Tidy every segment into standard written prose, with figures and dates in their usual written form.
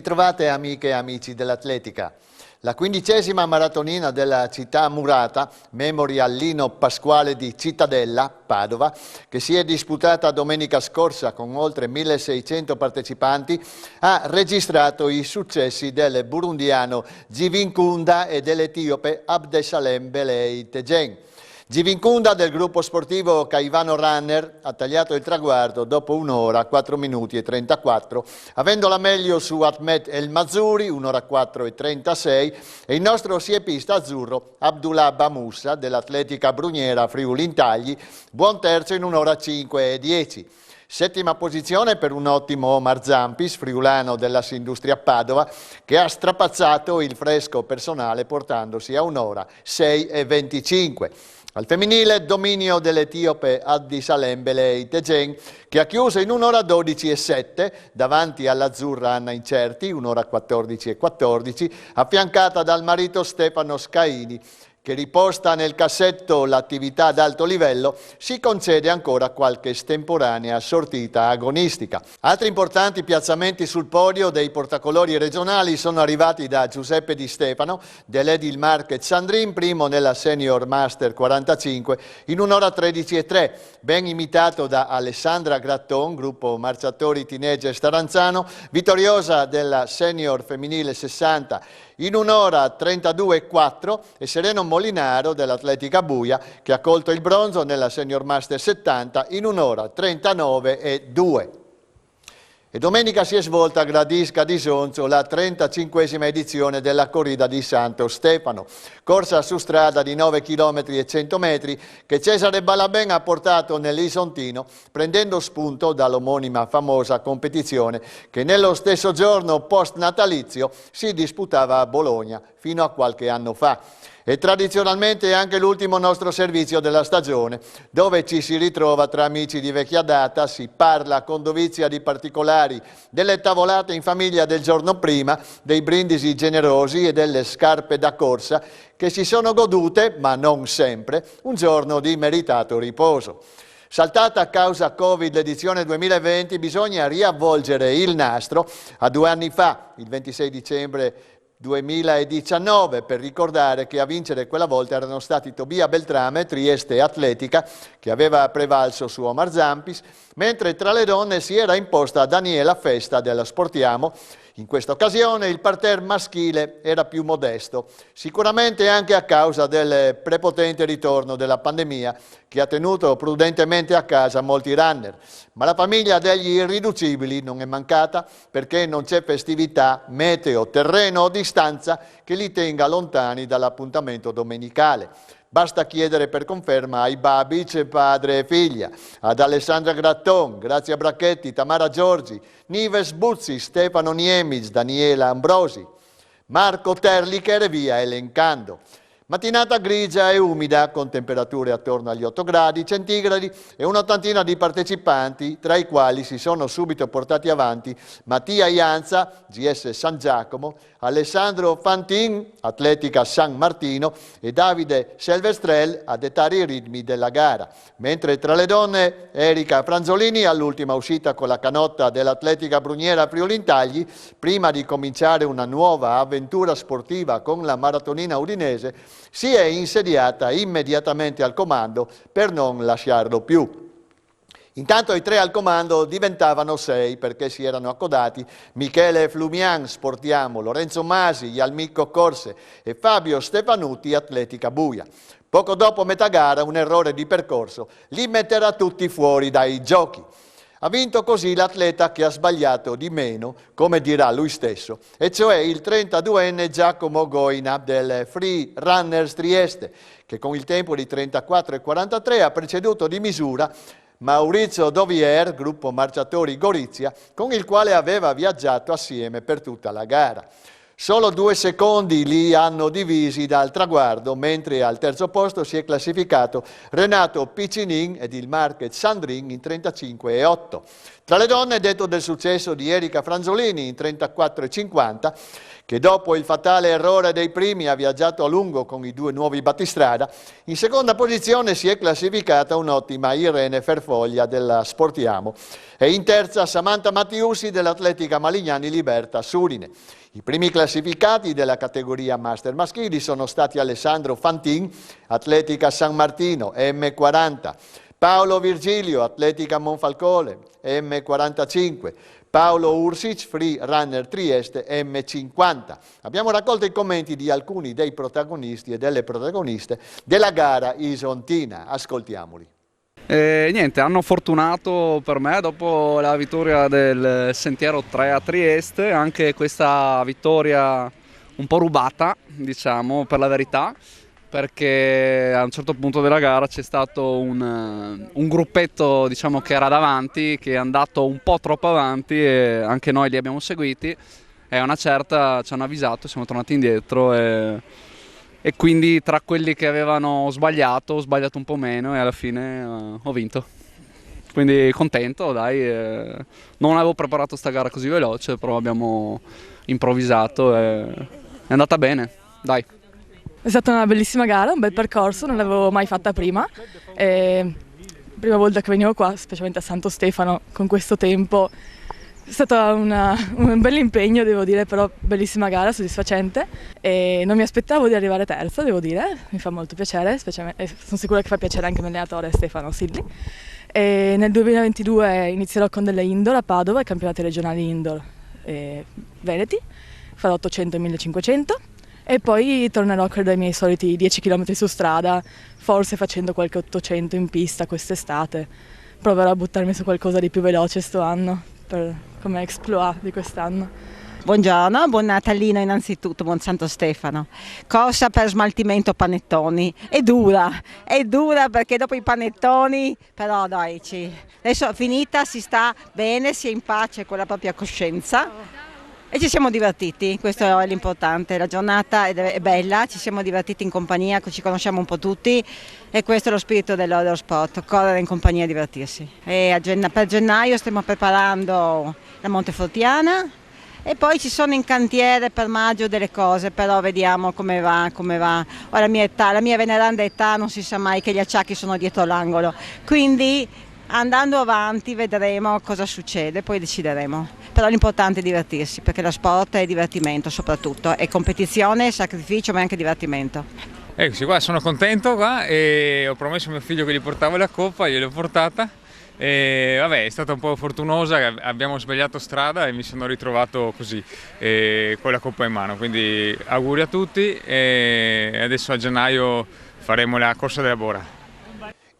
ritrovate amiche e amici dell'atletica. La 15ª maratonina della città murata, Memorial Lino Pasquale di Cittadella, Padova, che si è disputata domenica scorsa con oltre 1600 partecipanti, ha registrato i successi del burundiano Givinkunda e dell'etiope Abdesalem Belei Tegen. Givinkunda del gruppo sportivo Caivano Runner ha tagliato il traguardo dopo 1 ora 4 minuti e 34, avendo la meglio su Ahmed El Mazzouri 1 ora 4 e 36 e il nostro siepista azzurro Abdullah Bamussa dell'Atletica Bruniera Friuli Intagli, buon terzo in 1 ora 5 e 10. Settima posizione per un ottimo Omar Zampis, friulano dell'Assindustria Padova, che ha strapazzato il fresco personale portandosi a 1 ora 6 e 25. Al femminile, dominio dell'etiope Abdesalem Belei Tegen, che ha chiuso in 1 ora 12 e 7, davanti all'azzurra Anna Incerti, 1 ora 14 e 14, affiancata dal marito Stefano Scaini, che riposta nel cassetto l'attività ad alto livello, si concede ancora qualche estemporanea sortita agonistica. Altri importanti piazzamenti sul podio dei portacolori regionali sono arrivati da Giuseppe Di Stefano, dell'Edil Market Sandrin, primo nella Senior Master 45, in 1 ora 13 e 3, ben imitato da Alessandra Gratton, gruppo Marciatori Teenager Staranzano, vittoriosa della Senior Femminile 60, in 1 ora 32 e 4, e Sereno Molinaro dell'Atletica Buia, che ha colto il bronzo nella Senior Master 70 in 1 ora 39 e 2. E domenica si è svolta a Gradisca di Sonzo la 35esima edizione della Corrida di Santo Stefano, corsa su strada di 9 km e 100 metri che Cesare Balaben ha portato nell'Isontino, prendendo spunto dall'omonima famosa competizione che nello stesso giorno post-natalizio si disputava a Bologna fino a qualche anno fa. E tradizionalmente è anche l'ultimo nostro servizio della stagione, dove ci si ritrova tra amici di vecchia data, si parla con dovizia di particolari, delle tavolate in famiglia del giorno prima, dei brindisi generosi e delle scarpe da corsa che si sono godute, ma non sempre, un giorno di meritato riposo. Saltata a causa Covid l'edizione 2020, bisogna riavvolgere il nastro a 2 anni fa, il 26 dicembre 2019, per ricordare che a vincere quella volta erano stati Tobia Beltrame, Trieste Atletica, che aveva prevalso su Omar Zampis, mentre tra le donne si era imposta Daniela Festa della Sportiamo. In questa occasione il parterre maschile era più modesto, sicuramente anche a causa del prepotente ritorno della pandemia che ha tenuto prudentemente a casa molti runner, ma la famiglia degli irriducibili non è mancata perché non c'è festività, meteo, terreno o distanza che li tenga lontani dall'appuntamento domenicale. Basta chiedere per conferma ai Babic, padre e figlia, ad Alessandra Gratton, Grazia Bracchetti, Tamara Giorgi, Nives Buzzi, Stefano Niemic, Daniela Ambrosi, Marco Terlicher e via elencando. Mattinata grigia e umida, con temperature attorno agli 8 gradi centigradi e un'ottantina di partecipanti, tra i quali si sono subito portati avanti Mattia Ianza, GS San Giacomo, Alessandro Fantin, Atletica San Martino, e Davide Selvestrel a dettare i ritmi della gara. Mentre tra le donne Erika Franzolini, all'ultima uscita con la canotta dell'Atletica Bruniera Friuli Intagli, prima di cominciare una nuova avventura sportiva con la maratonina udinese, si è insediata immediatamente al comando per non lasciarlo più. Intanto i 3 al comando diventavano 6 perché si erano accodati Michele Flumian, Sportiamo, Lorenzo Masi, Ialmicco Corse e Fabio Stefanuti, Atletica Buia. Poco dopo metà gara un errore di percorso li metterà tutti fuori dai giochi. Ha vinto così l'atleta che ha sbagliato di meno, come dirà lui stesso, e cioè il 32enne Giacomo Goina del Free Runners Trieste, che con il tempo di 34,43 ha preceduto di misura Maurizio Dovier, gruppo Marciatori Gorizia, con il quale aveva viaggiato assieme per tutta la gara. Solo 2 secondi li hanno divisi dal traguardo, mentre al terzo posto si è classificato Renato Piccinin ed il Marquez Sandrin in 35,8. Tra le donne, detto del successo di Erika Franzolini in 34,50, che dopo il fatale errore dei primi ha viaggiato a lungo con i 2 nuovi battistrada. In seconda posizione si è classificata un'ottima Irene Ferfoglia della Sportiamo e in terza Samantha Mattiusi dell'Atletica Malignani Liberta Surine. I primi classificati della categoria Master maschili sono stati Alessandro Fantin, Atletica San Martino, M40, Paolo Virgilio, Atletica Monfalcone, M45, Paolo Ursic, Free Runner Trieste, M50. Abbiamo raccolto i commenti di alcuni dei protagonisti e delle protagoniste della gara isontina. Ascoltiamoli. Niente, anno fortunato per me dopo la vittoria del Sentiero 3 a Trieste, anche questa vittoria un po' rubata, diciamo, per la verità, perché a un certo punto della gara c'è stato un gruppetto, diciamo, che era davanti, che è andato un po' troppo avanti e anche noi li abbiamo seguiti e a una certa ci hanno avvisato, siamo tornati indietro e quindi tra quelli che avevano sbagliato, ho sbagliato un po' meno e alla fine ho vinto. Quindi contento, dai, non avevo preparato sta gara così veloce, però abbiamo improvvisato e è andata bene, dai. È stata una bellissima gara, un bel percorso, non l'avevo mai fatta prima. Prima volta che venivo qua, specialmente a Santo Stefano, con questo tempo. È stato un bel impegno, devo dire, però bellissima gara, soddisfacente. E non mi aspettavo di arrivare terza, devo dire, mi fa molto piacere, sono sicura che fa piacere anche all'allenatore Stefano Silli. E nel 2022 inizierò con delle indoor a Padova, i campionati regionali indoor veneti, farò 800 e 1500. E poi tornerò credo ai miei soliti 10 km su strada, forse facendo qualche 800 in pista quest'estate. Proverò a buttarmi su qualcosa di più veloce sto anno, come exploit di quest'anno. Buongiorno, buon Natalino innanzitutto, buon Santo Stefano. Corsa per smaltimento panettoni, è dura perché dopo i panettoni, però dai, adesso finita si sta bene, si è in pace con la propria coscienza. E ci siamo divertiti, questo è l'importante, la giornata è bella, ci siamo divertiti in compagnia, ci conosciamo un po' tutti e questo è lo spirito dello sport, correre in compagnia e divertirsi. E per gennaio stiamo preparando la Montefortiana e poi ci sono in cantiere per maggio delle cose, però vediamo come va. Ora la mia veneranda età non si sa mai che gli acciacchi sono dietro l'angolo, quindi andando avanti vedremo cosa succede, poi decideremo. Però l'importante è divertirsi, perché lo sport è divertimento soprattutto, è competizione, sacrificio ma è anche divertimento. Eccoci qua, sono contento qua e ho promesso a mio figlio che gli portavo la coppa, gliel'ho portata e vabbè, è stata un po' fortunosa, abbiamo sbagliato strada e mi sono ritrovato così con la coppa in mano, quindi auguri a tutti e adesso a gennaio faremo la corsa della Bora.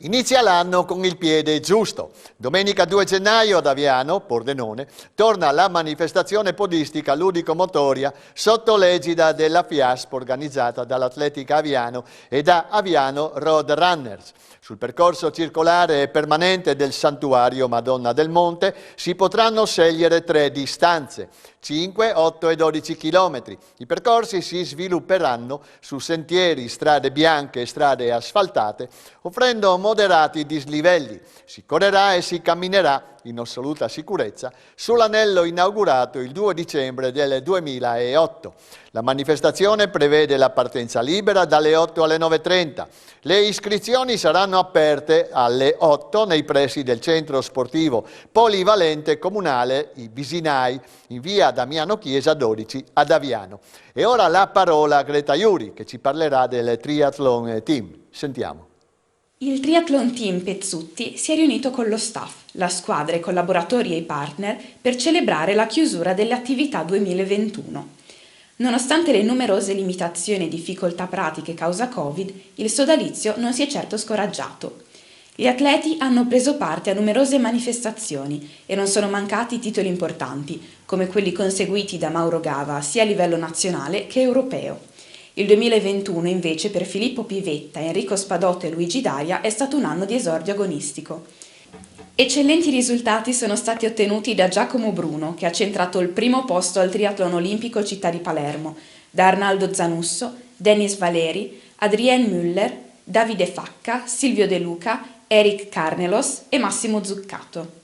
Inizia l'anno con il piede giusto. Domenica 2 gennaio ad Aviano, Pordenone, torna la manifestazione podistica ludico-motoria sotto l'egida della FIASP organizzata dall'Atletica Aviano e da Aviano Road Runners. Sul percorso circolare e permanente del Santuario Madonna del Monte si potranno scegliere 3 distanze, 5, 8 e 12 km. I percorsi si svilupperanno su sentieri, strade bianche e strade asfaltate, offrendo moderati dislivelli. Si correrà e si camminerà in assoluta sicurezza sull'anello inaugurato il 2 dicembre del 2008. La manifestazione prevede la partenza libera dalle 8 alle 9:30. Le iscrizioni saranno aperte alle 8 nei pressi del centro sportivo polivalente comunale I Bisinai, in via Damiano Chiesa 12 ad Aviano. E ora la parola a Greta Iuri, che ci parlerà del Triathlon Team. Sentiamo. Il Triathlon Team Pezzutti si è riunito con lo staff, la squadra, i collaboratori e i partner per celebrare la chiusura delle attività 2021. Nonostante le numerose limitazioni e difficoltà pratiche causa Covid, il sodalizio non si è certo scoraggiato. Gli atleti hanno preso parte a numerose manifestazioni e non sono mancati titoli importanti, come quelli conseguiti da Mauro Gava sia a livello nazionale che europeo. Il 2021 invece per Filippo Pivetta, Enrico Spadotto e Luigi Daia è stato un anno di esordio agonistico. Eccellenti risultati sono stati ottenuti da Giacomo Bruno, che ha centrato il primo posto al triathlon olimpico Città di Palermo, da Arnaldo Zanusso, Denis Valeri, Adrien Müller, Davide Facca, Silvio De Luca, Eric Carnelos e Massimo Zuccato.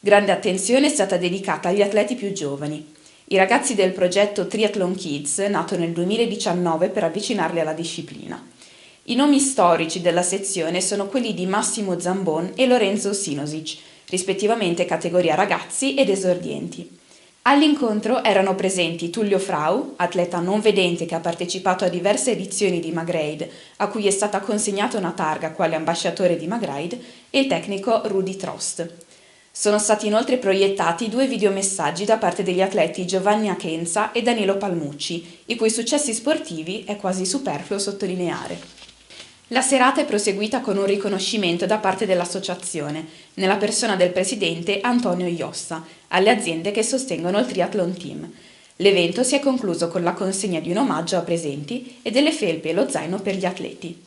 Grande attenzione è stata dedicata agli atleti più giovani. I ragazzi del progetto Triathlon Kids, nato nel 2019 per avvicinarli alla disciplina. I nomi storici della sezione sono quelli di Massimo Zambon e Lorenzo Sinosic, rispettivamente categoria ragazzi ed esordienti. All'incontro erano presenti Tullio Frau, atleta non vedente che ha partecipato a diverse edizioni di Magraid, a cui è stata consegnata una targa quale ambasciatore di Magraid, e il tecnico Rudy Trost. Sono stati inoltre proiettati 2 videomessaggi da parte degli atleti Giovanni Achenza e Danilo Palmucci, i cui successi sportivi è quasi superfluo sottolineare. La serata è proseguita con un riconoscimento da parte dell'associazione, nella persona del presidente Antonio Iossa, alle aziende che sostengono il Triathlon Team. L'evento si è concluso con la consegna di un omaggio a presenti e delle felpe e lo zaino per gli atleti.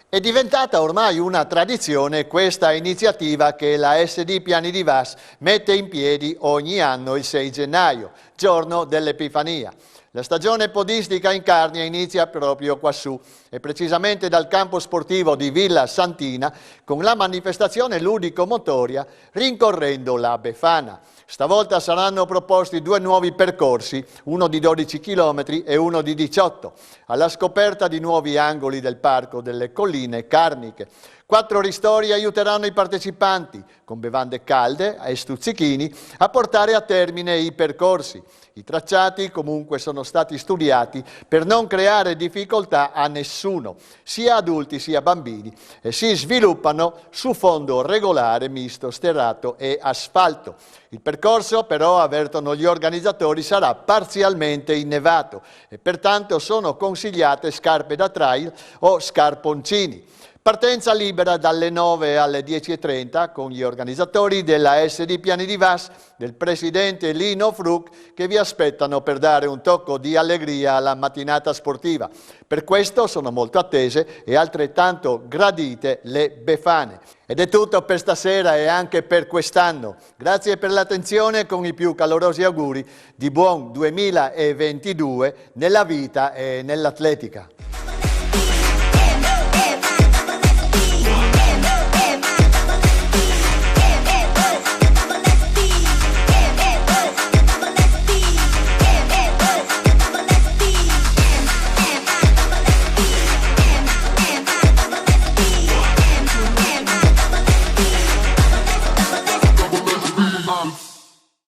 È diventata ormai una tradizione questa iniziativa che la SD Piani di Vas mette in piedi ogni anno il 6 gennaio, giorno dell'Epifania. La stagione podistica in Carnia inizia proprio quassù e precisamente dal campo sportivo di Villa Santina con la manifestazione ludico-motoria rincorrendo la Befana. Stavolta saranno proposti 2 nuovi percorsi, uno di 12 km e uno di 18, alla scoperta di nuovi angoli del Parco delle Colline Carniche. 4 ristori aiuteranno i partecipanti, con bevande calde e stuzzichini, a portare a termine i percorsi. I tracciati comunque sono stati studiati per non creare difficoltà a nessuno, sia adulti sia bambini, e si sviluppano su fondo regolare misto sterrato e asfalto. Il percorso però, avvertono gli organizzatori, sarà parzialmente innevato e pertanto sono consigliate scarpe da trail o scarponcini. Partenza libera dalle 9 alle 10:30 con gli organizzatori della SD Piani di Vas, del presidente Lino Fruc, che vi aspettano per dare un tocco di allegria alla mattinata sportiva. Per questo sono molto attese e altrettanto gradite le Befane. Ed è tutto per stasera e anche per quest'anno. Grazie per l'attenzione, con i più calorosi auguri di buon 2022 nella vita e nell'atletica.